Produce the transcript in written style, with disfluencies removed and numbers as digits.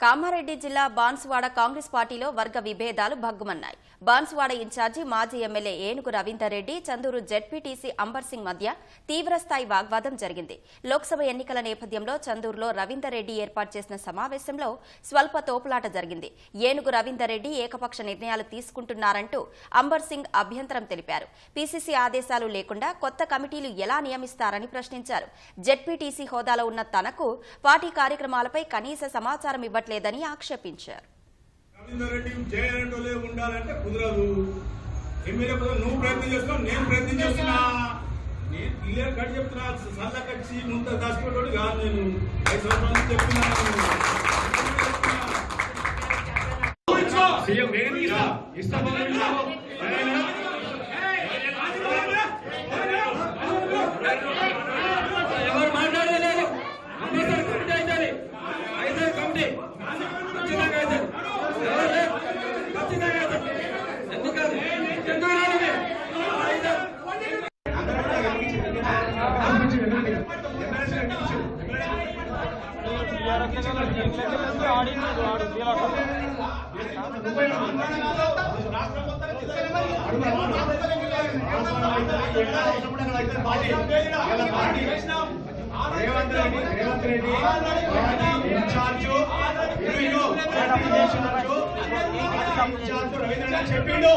కామారెడ్డి జిల్లా బాన్సువాడ కాంగ్రెస్ పార్టీలో వర్గ విభేదాలు భగ్గుమన్నాయి. బాన్సువాడ ఇన్ఛార్జి మాజీ ఎమ్మెల్యే ఏనుగు రవీందర్ రెడ్డి, చందూరు జెడ్పీటీసీ అంబర్ సింగ్ మధ్య తీవ్రస్థాయి వాగ్వాదం జరిగింది. లోక్సభ ఎన్నికల నేపథ్యంలో చందూరులో రవీందర్ రెడ్డి ఏర్పాటు చేసిన సమావేశంలో స్వల్ప తోపులాట జరిగింది. ఏనుగు రవీందర్ రెడ్డి ఏకపక్ష నిర్ణయాలు తీసుకుంటున్నారంటూ అంబర్ సింగ్ అభ్యంతరం తెలిపారు. పీసీసీ ఆదేశాలు లేకుండా కొత్త కమిటీలు ఎలా నియమిస్తారని ప్రశ్నించారు. జెడ్పీటీసీ హోదాలో ఉన్న తనకు పార్టీ కార్యక్రమాలపై కనీస సమాచారం ఇవ్వట్లేదని ఆక్షేపించారు. రవీందర్ రెడ్డి జయరెడ్డి ఉండాలంటే కుదరదు. ఎమ్మెల్యే పదవి నువ్వు ప్రయత్నం చేస్తున్నావు, నేను ప్రయత్నం చేస్తున్నా. నేను క్లియర్ కట్ చెప్తున్నా. సల్లకచ్చి ముంత దాచిపెట్టాడు కాదు. నేను 5 సంవత్సరాల నుంచి చెప్తున్నాను. రేవంత్ రెడ్డి ఇన్ఛార్జ్ రవీంద్ర చెప్పిండు.